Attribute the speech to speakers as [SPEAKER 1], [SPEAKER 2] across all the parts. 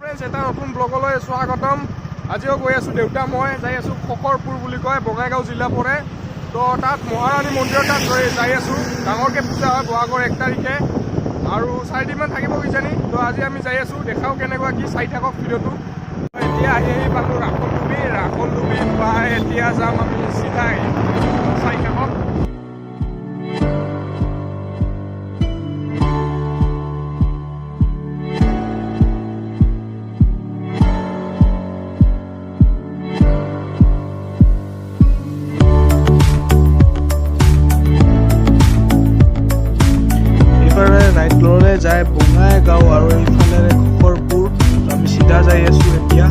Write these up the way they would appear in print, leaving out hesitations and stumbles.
[SPEAKER 1] এটা নতুন ব্লগলৈ স্বাগতম। আজিও গৈ আছোঁ দেউতা মই যাই আছোঁ খকৰপুৰ বুলি কয়, বঙাইগাঁও জিলা পৰে। তো তাত মহাৰাণী মন্দিৰৰ তাত যাই আছোঁ। ডাঙৰকৈ পূজা হয় বহাগৰ 1 তাৰিখে আৰু 4 দিনমান থাকিব কিজানি। তো আজি আমি যাই আছোঁ, দেখাওঁ কেনেকুৱা কি, চাই থাকক ভিডিঅ'টো। এতিয়া আহি পালোঁ ৰাখনডুবি পাই এতিয়া যাম আমি চিধাই, চাই থাকক। ৰাইটলৈ যায় বঙাইগাঁও আৰু এইফালে খকৰপুৰ। আমি চিধা যাই আছোঁ এতিয়া।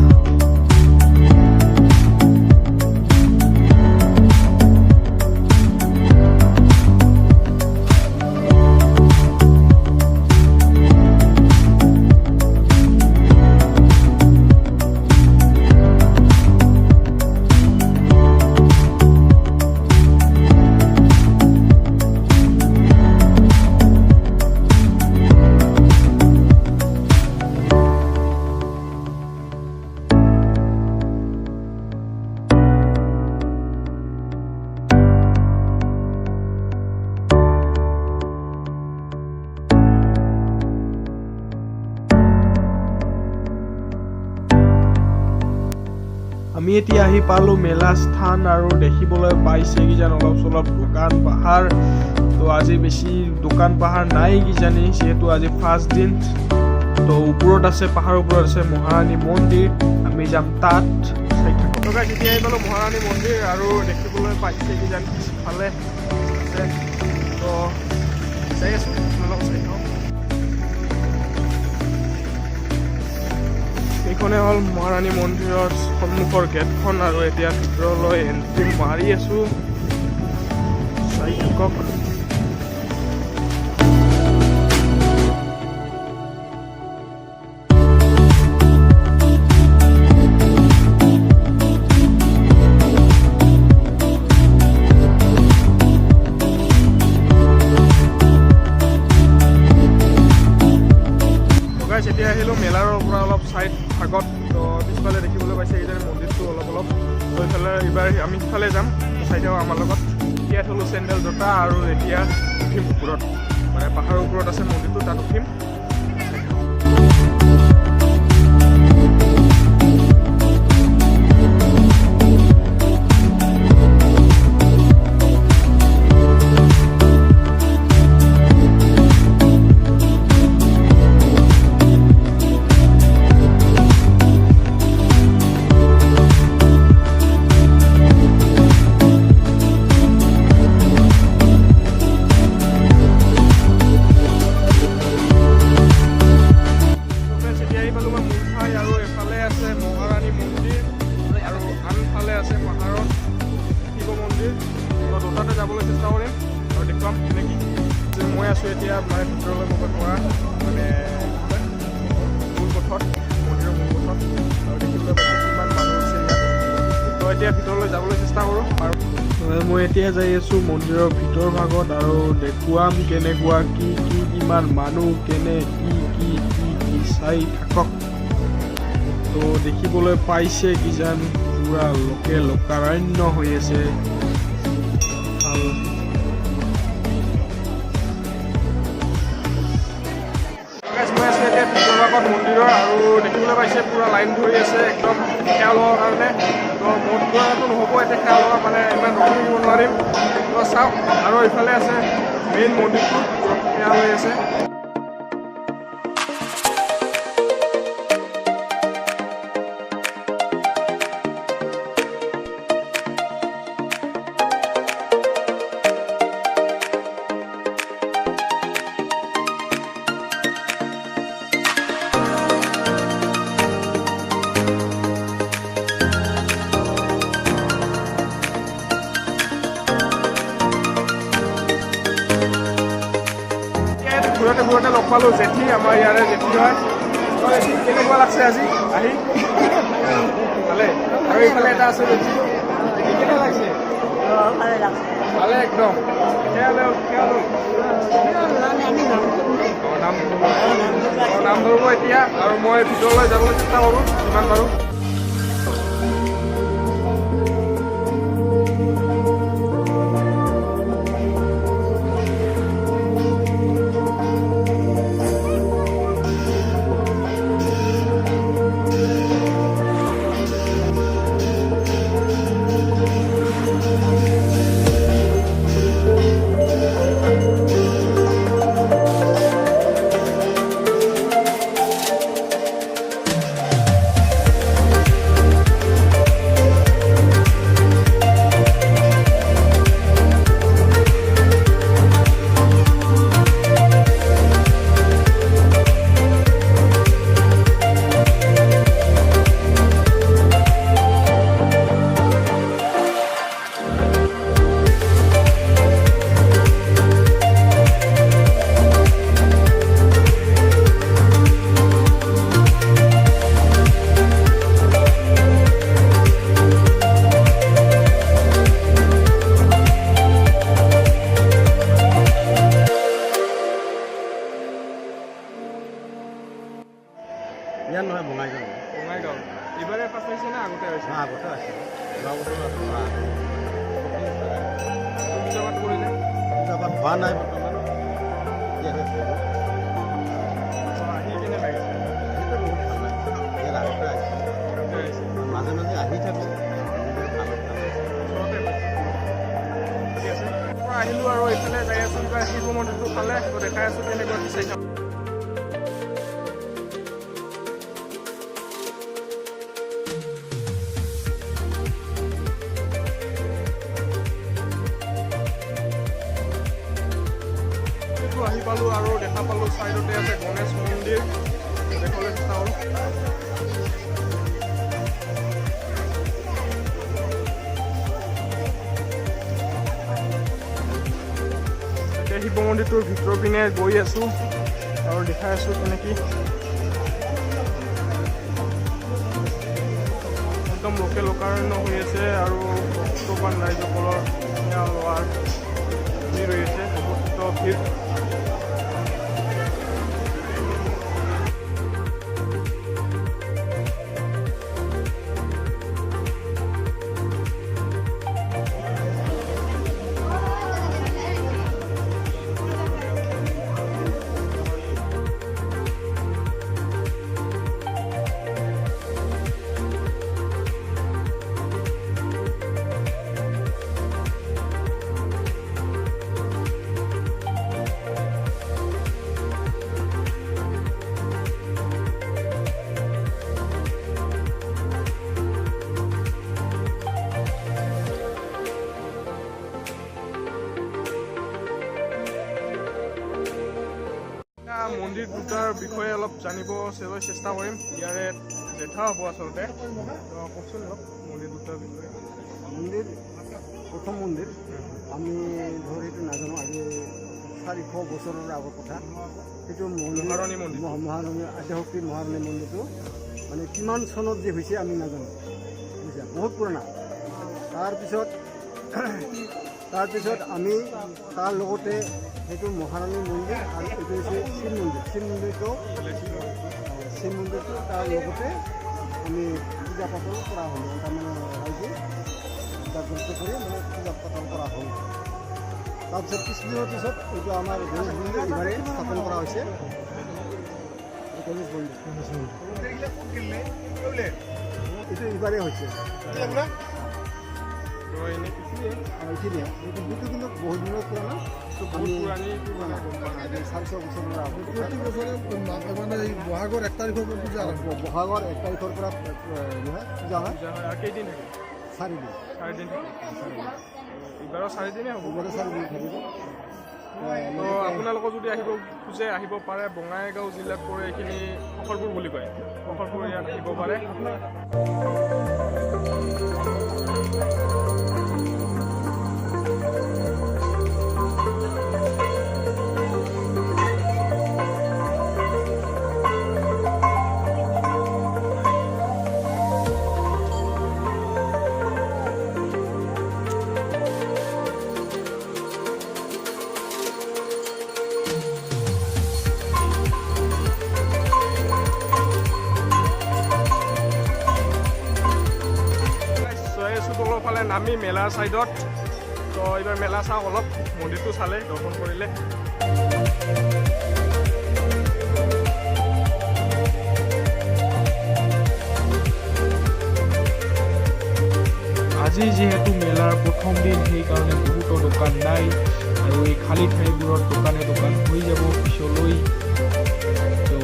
[SPEAKER 1] আমি এতিয়া আহি পালোঁ মেলা স্থান আৰু দেখিবলৈ পাইছে কিজানি অলপ চলপ দোকান পাহাৰ। তো আজি বেছি দোকান পাহাৰ নাই কিজানি, যিহেতু আজি ফাৰ্ষ্ট দিন। তো ওপৰত আছে, পাহাৰৰ ওপৰত আছে মহাৰাণী মন্দিৰ, আমি যাম তাত। এতিয়া আহি পালোঁ মহাৰাণী মন্দিৰ আৰু দেখিবলৈ পাইছে কিজানি পিছফালে আছে। তো চাই আছোঁ, আপোনালোকক চাই থাকক। এইখনে হ'ল মহাৰাণী মন্দিৰৰ সন্মুখৰ গেটখন আৰু এতিয়া ভিতৰলৈ এণ্ট্ৰি মাৰি আছোঁ, চাই থাকক। এতিয়া আহিলোঁ মেলাৰ পৰা অলপ চাইড ভাগত। তো পিছফালে দেখিবলৈ পাইছে এইদৰে মন্দিৰটো অলপ তো এইফালে এইবাৰ আমি সিফালে যাম, চাই থাকক আমাৰ লগত। এতিয়া থ'লোঁ চেণ্ডেল জোতা আৰু এতিয়া উঠিম ওপৰত, মানে পাহাৰৰ ওপৰত আছে মন্দিৰটো, তাত উঠিম। আৰু এফালে আছে মহাৰাণী মন্দিৰ আৰু আনফালে আছে পাহাৰত শিৱ মন্দিৰ। তো দুটাতে যাবলৈ চেষ্টা কৰিম আৰু দেখুৱাম কেনেকৈ। মই আছোঁ এতিয়া মানে ভিতৰলৈ প্ৰৱেশ কৰা মানে মূল পথত, মন্দিৰৰ মূল পথত, আৰু দেখিবলৈ পাইছোঁ কিমান মানুহ আছে ইয়াত। তো এতিয়া ভিতৰলৈ যাবলৈ চেষ্টা কৰোঁ। আৰু মই এতিয়া যাই আছোঁ মন্দিৰৰ ভিতৰ ভাগত আৰু দেখুৱাম কেনেকুৱা কি কিমান মানুহ, কেনে কি চাই থাকক। তো দেখিবলৈ পাইছে কিজান পুৰা লোকাৰণ্য হৈ আছে। এতিয়া ভিতৰ ভাগত মন্দিৰৰ আৰু দেখিবলৈ পাইছে পুৰা লাইন ধৰি আছে একদম সেৱা লোৱাৰ কাৰণে। তো মঠ যোৱাটো নহ'ব, এতিয়া সেৱা লোৱা মানে ইমান ৰখি থাকিব নোৱাৰিম। তো চাওক, আৰু ইফালে আছে মেইন মন্দিৰটো, সেৱা লৈ আছে। ঘূৰতে লগ পালোঁ জেঠী, আমাৰ ইয়াৰে জেঠী হয়। কেনেকুৱা লাগছে আজি আহি? ভালে। আৰু এইফালে এটা আছে জেঠী, কেনে লাগছে?
[SPEAKER 2] ভালে লাগছে।
[SPEAKER 1] ভালে একদম নাম ধৰিব এতিয়া আৰু মই ভিতৰলৈ যাবলৈ চেষ্টা কৰোঁ যিমান পাৰোঁ।
[SPEAKER 2] ইয়াৰ নহয় বঙাইগাঁও।
[SPEAKER 1] বঙাইগাঁও এইবাৰে ফাৰ্ষ্ট হৈছে নে আগতে হৈছে?
[SPEAKER 2] আগতে আছে 9 বছৰ
[SPEAKER 1] জেগাত কৰিলে
[SPEAKER 2] জেগাত হোৱা নাই বৰ্তমান।
[SPEAKER 1] আহি কেনে লাগিছে?
[SPEAKER 2] বহুত ভাল লাগিছে। ইয়াৰ আগতে আহিছে, মাজে মাজে আহি থাকোঁ।
[SPEAKER 1] আহিলোঁ আৰু এইফালে যাই আছোঁ কিবা শিৱ মন্দিৰটো ফালে দেখাই আছোঁ কেনেকুৱা বিচাৰি থাকোঁ। আহি পালোঁ আৰু দেখা পালোঁ ছাইডতে আছে গণেশ মন্দিৰ, দেখাবলৈ চেষ্টা কৰোঁ। এতিয়া শিৱ মন্দিৰটোৰ ভিতৰৰ পিনে গৈ আছোঁ আৰু দেখাই আছোঁ কেনেকৈ একদম লোকাৰণ্য হৈ আছে আৰু ভক্তবান ৰাইজসকলৰ লোৱাৰ ভিৰ হৈ আছে, উপস্থিত ভিৰ। মন্দিৰ দুটাৰ বিষয়ে অলপ জানিব চেষ্টা কৰিম। ইয়াৰে জেঠা হ'ব আচলতে, কওকচোন অলপ মন্দিৰ দুটাৰ বিষয়ে।
[SPEAKER 2] মন্দিৰ প্ৰথম মন্দিৰ আমি ধৰ সেইটো নাজানো, আজি 400 বছৰৰ আগৰ কথা। সেইটো
[SPEAKER 1] মহাৰণী মন্দিৰ,
[SPEAKER 2] মহাৰণী আদ্যশক্তি মহাৰণী মন্দিৰটো মানে কিমান চনত যে হৈছে আমি নাজানো, বুজিছা, বহুত পুৰণা। তাৰপিছত আমি তাৰ লগতে সেইটো মহাৰণী মন্দিৰ আৰু এইটো হৈছে শিৱ মন্দিৰ। শিৱ মন্দিৰটো তাৰ লগতে আমি পূজা পাতল কৰা হ'ল, তাৰমানে ৰাইজে জাগ্ৰত কৰি মানে পূজা পাতল কৰা হ'ল। তাৰপিছত কিছুদিনৰ পিছত এইটো আমাৰ গণেশ মন্দিৰ ইবাৰে স্থাপন কৰা হৈছে। গণেশ মন্দিৰ এইটো ইবাৰে হৈছে। এইখিনিয়ে এইটো কিন্তু বহুত দিনৰ পুৰণা,
[SPEAKER 1] বহুত পুৰণি
[SPEAKER 2] 400 বছৰৰ আগত।
[SPEAKER 3] প্ৰতি বছৰে মানে এই বহাগৰ 1 তাৰিখৰ পৰা পূজা আৰম্ভ।
[SPEAKER 2] বহাগৰ 1 তাৰিখৰ পৰা পূজা হয়।
[SPEAKER 1] কেইদিন থাকে?
[SPEAKER 2] 4 দিন।
[SPEAKER 1] 4 দিন থাকে। এইবাৰৰ 4 দিনেই হ'ব।
[SPEAKER 2] 4 দিন থাকিব।
[SPEAKER 1] তো আপোনালোকৰ যদি আহিব খোজে আহিব পাৰে। বঙাইগাঁও জিলাত পৰে এইখিনি সকলপুৰ বুলি কয়। সকলপুৰ ইয়াত আহিব পাৰে। মানে নামি মেলাৰ ছাইডত তো এইবাৰ মেলা চাওঁ অলপ মন্দিৰটো চালে দৰ্শন কৰিলে আজি যিহেতু মেলাৰ প্ৰথম দিন সেইকাৰণে বহুতো দোকান নাই আৰু এই খালী ঠাইবোৰত দোকানে দোকান হৈ যাব পিছলৈ তো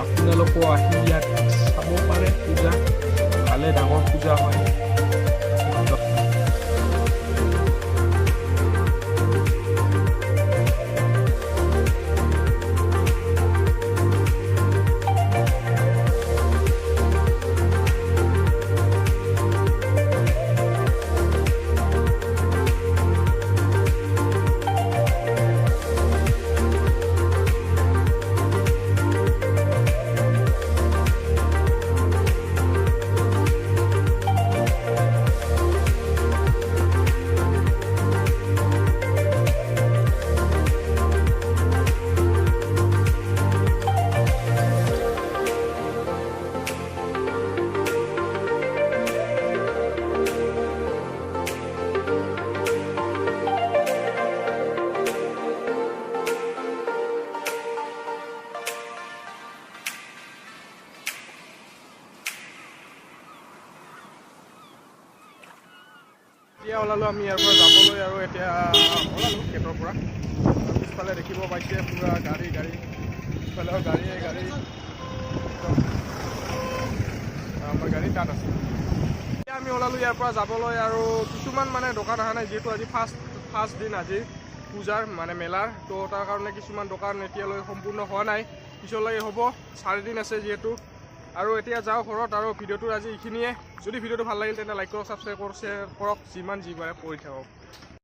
[SPEAKER 1] আপোনালোকো আহি ইয়াত চাব পাৰে পূজা ভালে ডাঙৰ পূজা হয় এতিয়া ওলালোঁ আমি ইয়াৰ পৰা যাবলৈ আৰু এতিয়া ওলালোঁ গেটৰ পৰা পিছফালে দেখিব পাইছে পুৰা গাড়ী পিছফালেও গাড়ী আমাৰ গাড়ী তাত আছে এতিয়া আমি ওলালোঁ ইয়াৰ পৰা যাবলৈ আৰু কিছুমান মানে দোকান অহা নাই যিহেতু আজি ফাৰ্ষ্ট দিন আজি পূজাৰ মানে মেলাৰ তো তাৰ কাৰণে কিছুমান দোকান এতিয়ালৈ সম্পূৰ্ণ হোৱা নাই পিছলৈ হ'ব 4 দিন আছে যিহেতু আৰু এতিয়া যাওঁ ঘৰত আৰু ভিডিঅ'টো আজি এইখিনিয়ে যদি ভিডিঅ'টো ভাল লাগিল তেন্তে লাইক কৰক ছাবস্ক্ৰাইব কৰক শ্বেয়াৰ কৰক যিমান যি পাৰে কৰি থাকক